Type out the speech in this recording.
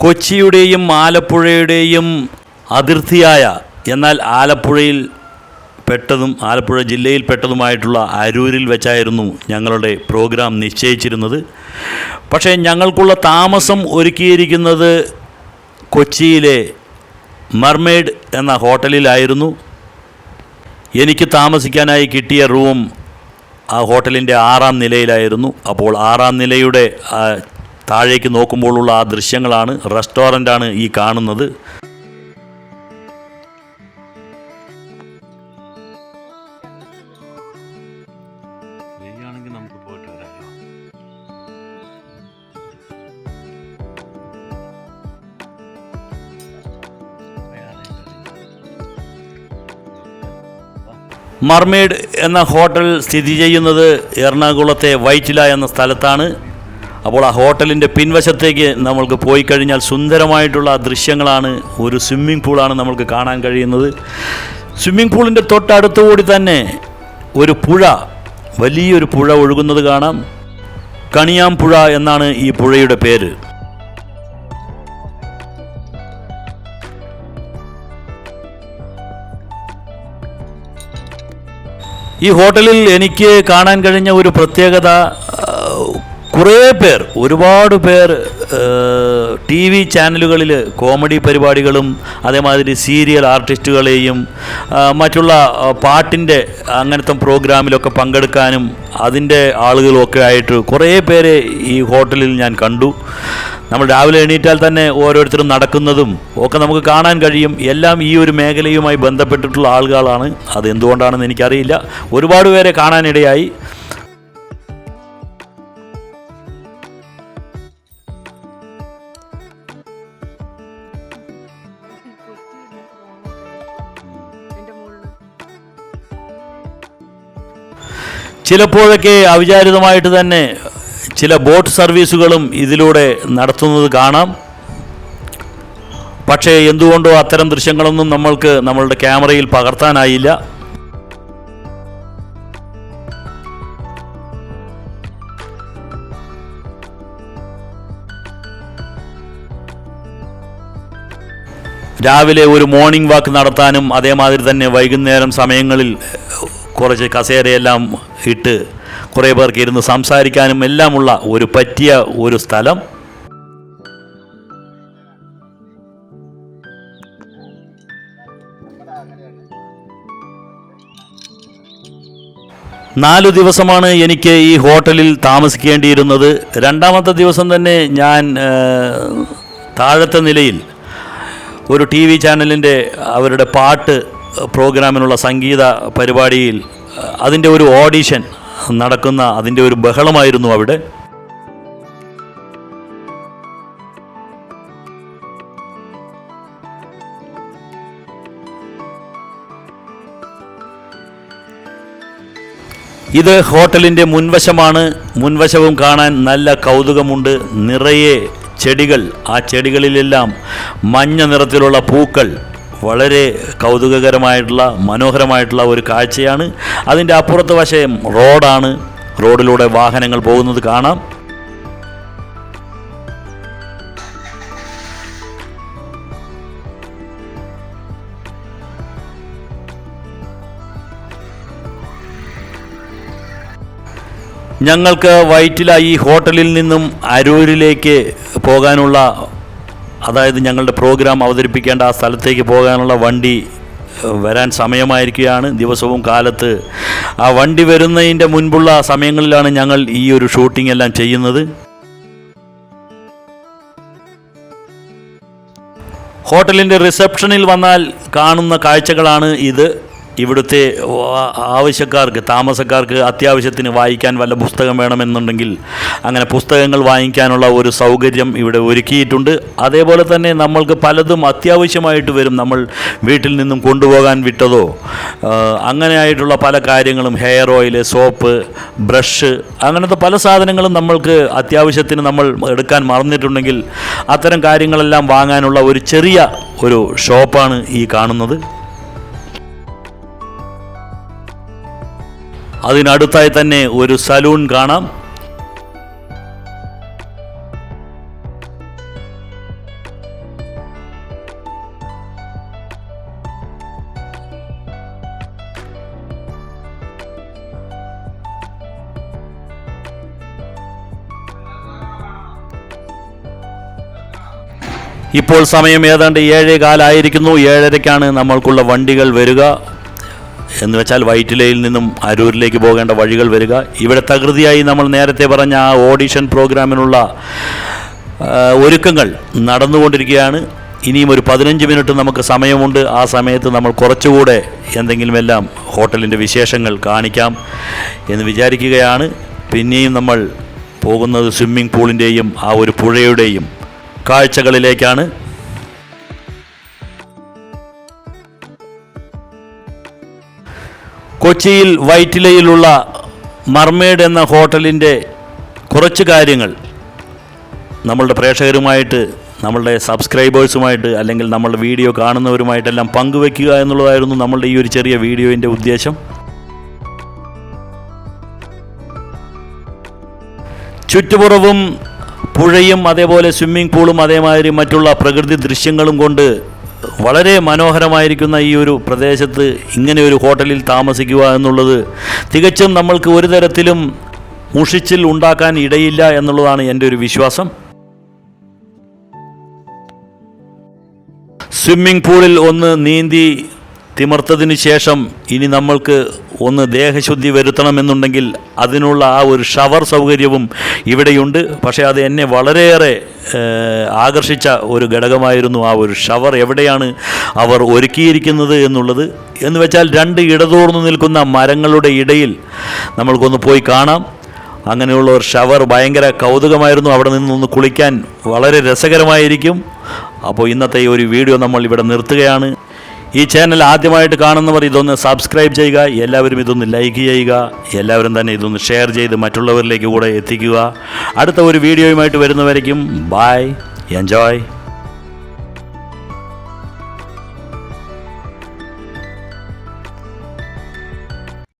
കൊച്ചിയുടെയും ആലപ്പുഴയുടെയും അതിർത്തിയായ, എന്നാൽ ആലപ്പുഴയിൽ പെട്ടതും ആലപ്പുഴ ജില്ലയിൽ പെട്ടതുമായിട്ടുള്ള അരൂരിൽ വെച്ചായിരുന്നു ഞങ്ങളുടെ പ്രോഗ്രാം നിശ്ചയിച്ചിരുന്നത്. പക്ഷേ ഞങ്ങൾക്കുള്ള താമസം ഒരുക്കിയിരിക്കുന്നത് കൊച്ചിയിലെ മർമെയ്ഡ് എന്ന ഹോട്ടലിലായിരുന്നു. എനിക്ക് താമസിക്കാനായി കിട്ടിയ റൂം ആ ഹോട്ടലിൻ്റെ 6-ാം നിലയിലായിരുന്നു. അപ്പോൾ 6-ാം നിലയുടെ താഴേക്ക് നോക്കുമ്പോഴുള്ള ആ ദൃശ്യങ്ങളാണ്. റെസ്റ്റോറൻ്റാണ് ഈ കാണുന്നത്. മർമെയ്ഡ് എന്ന ഹോട്ടൽ സ്ഥിതി ചെയ്യുന്നത് എറണാകുളത്തെ വൈറ്റില എന്ന സ്ഥലത്താണ്. അപ്പോൾ ആ ഹോട്ടലിൻ്റെ പിൻവശത്തേക്ക് നമ്മൾക്ക് പോയി കഴിഞ്ഞാൽ സുന്ദരമായിട്ടുള്ള ദൃശ്യങ്ങളാണ്. ഒരു സ്വിമ്മിംഗ് പൂളാണ് നമ്മൾക്ക് കാണാൻ കഴിയുന്നത്. സ്വിമ്മിംഗ് പൂളിൻ്റെ തൊട്ടടുത്തുകൂടി തന്നെ ഒരു പുഴ, വലിയൊരു പുഴ ഒഴുകുന്നത് കാണാം. കണിയാമ്പുഴ എന്നാണ് ഈ പുഴയുടെ പേര്. ഈ ഹോട്ടലിൽ എനിക്ക് കാണാൻ കഴിഞ്ഞ ഒരു പ്രത്യേകത, കുറേ പേർ, ഒരുപാട് പേർ TV ചാനലുകളിൽ കോമഡി പരിപാടികളും അതേമാതിരി സീരിയൽ ആർട്ടിസ്റ്റുകളെയും മറ്റുള്ള പാട്ടിൻ്റെ അങ്ങനത്തെ പ്രോഗ്രാമിലൊക്കെ പങ്കെടുക്കാനും അതിൻ്റെ ആളുകളുമൊക്കെ ആയിട്ട് കുറേ പേരെ ഈ ഹോട്ടലിൽ ഞാൻ കണ്ടു. നമ്മൾ രാവിലെ എണീറ്റാൽ തന്നെ ഓരോരുത്തരും നടക്കുന്നതും ഒക്കെ നമുക്ക് കാണാൻ കഴിയും. എല്ലാം ഈ ഒരു മേഖലയുമായി ബന്ധപ്പെട്ടിട്ടുള്ള ആളുകളാണ്. അതെന്തുകൊണ്ടാണെന്ന് എനിക്കറിയില്ല. ഒരുപാട് പേരെ കാണാനിടയായി. ചിലപ്പോഴൊക്കെ അവിചാരിതമായിട്ട് തന്നെ ചില ബോട്ട് സർവീസുകളും ഇതിലൂടെ നടത്തുന്നത് കാണാം. പക്ഷേ എന്തുകൊണ്ടോ അത്തരം ദൃശ്യങ്ങളൊന്നും നമ്മളുടെ ക്യാമറയിൽ പകർത്താനായില്ല. രാവിലെ ഒരു മോർണിംഗ് വാക്ക് നടത്താനും അതേമാതിരി തന്നെ വൈകുന്നേരം സമയങ്ങളിൽ കുറച്ച് കസേരയെല്ലാം ഇട്ട് കുറേ പേർക്ക് ഇരുന്ന് സംസാരിക്കാനും എല്ലാമുള്ള ഒരു പറ്റിയ ഒരു സ്ഥലം. നാലു ദിവസമാണ് എനിക്ക് ഈ ഹോട്ടലിൽ താമസിക്കേണ്ടിയിരുന്നത്. രണ്ടാമത്തെ ദിവസം തന്നെ ഞാൻ താഴത്തെ നിലയിൽ ഒരു TV ചാനലിൻ്റെ അവരുടെ പാട്ട് പ്രോഗ്രാമിനുള്ള സംഗീത പരിപാടിയിൽ അതിൻ്റെ ഒരു ഓഡിഷൻ നടക്കുന്ന അതിൻ്റെ ഒരു ബഹളമായിരുന്നു അവിടെ. ഇത് ഹോട്ടലിൻ്റെ മുൻവശമാണ്. മുൻവശവും കാണാൻ നല്ല കൗതുകമുണ്ട്. നിറയെ ചെടികൾ, ആ ചെടികളിലെല്ലാം മഞ്ഞ നിറത്തിലുള്ള പൂക്കൾ, വളരെ കൗതുകകരമായിട്ടുള്ള മനോഹരമായിട്ടുള്ള ഒരു കാഴ്ചയാണ്. അതിൻ്റെ അപ്പുറത്തെ വശം റോഡാണ്. റോഡിലൂടെ വാഹനങ്ങൾ പോകുന്നത് കാണാം. ഞങ്ങൾക്ക് വൈറ്റില ഈ ഹോട്ടലിൽ നിന്നും അരൂരിലേക്ക് പോകാനുള്ള, അതായത് ഞങ്ങളുടെ പ്രോഗ്രാം അവതരിപ്പിക്കേണ്ട ആ സ്ഥലത്തേക്ക് പോകാനുള്ള വണ്ടി വരാൻ സമയമായിരിക്കുകയാണ്. ദിവസവും കാലത്ത് ആ വണ്ടി വരുന്നതിൻ്റെ മുൻപുള്ള സമയങ്ങളിലാണ് ഞങ്ങൾ ഈ ഒരു ഷൂട്ടിംഗ് എല്ലാം ചെയ്യുന്നത്. ഹോട്ടലിൻ്റെ റിസപ്ഷനിൽ വന്നാൽ കാണുന്ന കാഴ്ചകളാണ് ഇത്. ഇവിടുത്തെ ആവശ്യക്കാർക്ക്, താമസക്കാർക്ക് അത്യാവശ്യത്തിന് വായിക്കാൻ വല്ല പുസ്തകം വേണമെന്നുണ്ടെങ്കിൽ അങ്ങനെ പുസ്തകങ്ങൾ വാങ്ങിക്കാനുള്ള ഒരു സൗകര്യം ഇവിടെ ഒരുക്കിയിട്ടുണ്ട്. അതേപോലെ തന്നെ നമ്മൾക്ക് പലതും അത്യാവശ്യമായിട്ട് വരും. നമ്മൾ വീട്ടിൽ നിന്നും കൊണ്ടുപോകാൻ വിട്ടതോ അങ്ങനെയായിട്ടുള്ള പല കാര്യങ്ങളും, ഹെയർ ഓയിൽ, സോപ്പ്, ബ്രഷ്, അങ്ങനത്തെ പല സാധനങ്ങളും നമ്മൾക്ക് അത്യാവശ്യത്തിന് നമ്മൾ എടുക്കാൻ മറന്നിട്ടുണ്ടെങ്കിൽ അത്തരം കാര്യങ്ങളെല്ലാം വാങ്ങാനുള്ള ഒരു ചെറിയ ഒരു ഷോപ്പാണ് ഈ കാണുന്നത്. അതിനടുത്തായി തന്നെ ഒരു സലൂൺ കാണാം. ഇപ്പോൾ സമയം ഏതാണ്ട് 7:15 ആയിരിക്കുന്നു. 7:30-ക്കാണ് നമ്മൾക്കുള്ള വണ്ടികൾ വരിക. എന്ന് വെച്ചാൽ വൈറ്റിലയിൽ നിന്നും അരൂരിലേക്ക് പോകേണ്ട വഴികൾ വരിക. ഇവിടെ തകൃതിയായി നമ്മൾ നേരത്തെ പറഞ്ഞ ആ ഓഡിഷൻ പ്രോഗ്രാമിനുള്ള ഒരുക്കങ്ങൾ നടന്നുകൊണ്ടിരിക്കുകയാണ്. ഇനിയും ഒരു 15 മിനിറ്റ് നമുക്ക് സമയമുണ്ട്. ആ സമയത്ത് നമ്മൾ കുറച്ചുകൂടെ എന്തെങ്കിലുമെല്ലാം ഹോട്ടലിൻ്റെ വിശേഷങ്ങൾ കാണിക്കാം എന്ന് വിചാരിക്കുകയാണ്. പിന്നെയും നമ്മൾ പോകുന്നത് സ്വിമ്മിംഗ് പൂളിൻ്റെയും ആ ഒരു പുഴയുടെയും കാഴ്ചകളിലേക്കാണ്. കൊച്ചിയിൽ വൈറ്റിലയിലുള്ള മർമേഡ് എന്ന ഹോട്ടലിൻ്റെ കുറച്ച് കാര്യങ്ങൾ നമ്മളുടെ പ്രേക്ഷകരുമായിട്ട്, നമ്മളുടെ സബ്സ്ക്രൈബേഴ്സുമായിട്ട്, അല്ലെങ്കിൽ നമ്മളുടെ വീഡിയോ കാണുന്നവരുമായിട്ടെല്ലാം പങ്കുവയ്ക്കുക എന്നുള്ളതായിരുന്നു നമ്മളുടെ ഈ ഒരു ചെറിയ വീഡിയോൻ്റെ ഉദ്ദേശം. ചുറ്റുപുറവും പുഴയും അതേപോലെ സ്വിമ്മിംഗ് പൂളും അതേമാതിരി മറ്റുള്ള പ്രകൃതി ദൃശ്യങ്ങളും കൊണ്ട് വളരെ മനോഹരമായിരിക്കുന്ന ഈ ഒരു പ്രദേശത്ത് ഇങ്ങനെ ഒരു ഹോട്ടലിൽ താമസിക്കുക എന്നുള്ളത് തികച്ചും നമ്മൾക്ക് ഒരു തരത്തിലും മുഷിച്ചിൽ ഉണ്ടാക്കാൻ ഇടയില്ല എന്നുള്ളതാണ് എൻ്റെ ഒരു വിശ്വാസം. സ്വിമ്മിംഗ് പൂളിൽ ഒന്ന് നീന്തി തിമർത്തതിന് ശേഷം ഇനി നമ്മൾക്ക് ഒന്ന് ദേഹശുദ്ധി വരുത്തണമെന്നുണ്ടെങ്കിൽ അതിനുള്ള ആ ഒരു ഷവർ സൗകര്യവും ഇവിടെയുണ്ട്. പക്ഷേ അത് എന്നെ വളരെയേറെ ആകർഷിച്ച ഒരു ഘടകമായിരുന്നു ആ ഒരു ഷവർ. എവിടെയാണ് അവർ ഒരുക്കിയിരിക്കുന്നത് എന്നുള്ളത് എന്ന് വെച്ചാൽ 2 ഇടതൂർന്നു നിൽക്കുന്ന മരങ്ങളുടെ ഇടയിൽ നമ്മൾക്കൊന്ന് പോയി കാണാം. അങ്ങനെയുള്ള ഒരു ഷവർ ഭയങ്കര കൗതുകമായിരുന്നു. അവിടെ നിന്നൊന്ന് കുളിക്കാൻ വളരെ രസകരമായിരിക്കും. അപ്പോൾ ഇന്നത്തെ ഈ ഒരു വീഡിയോ നമ്മൾ ഇവിടെ നിർത്തുകയാണ്. ഈ ചാനൽ ആദ്യമായിട്ട് കാണുന്നവർ ഇതൊന്ന് സബ്സ്ക്രൈബ് ചെയ്യുക, എല്ലാവരും ഇതൊന്ന് ലൈക്ക് ചെയ്യുക, എല്ലാവരും തന്നെ ഇതൊന്ന് ഷെയർ ചെയ്ത് മറ്റുള്ളവരിലേക്ക് കൂടെ എത്തിക്കുക. അടുത്ത ഒരു വീഡിയോയുമായിട്ട് വരുന്നവരേക്കും ബൈ, എൻജോയ്.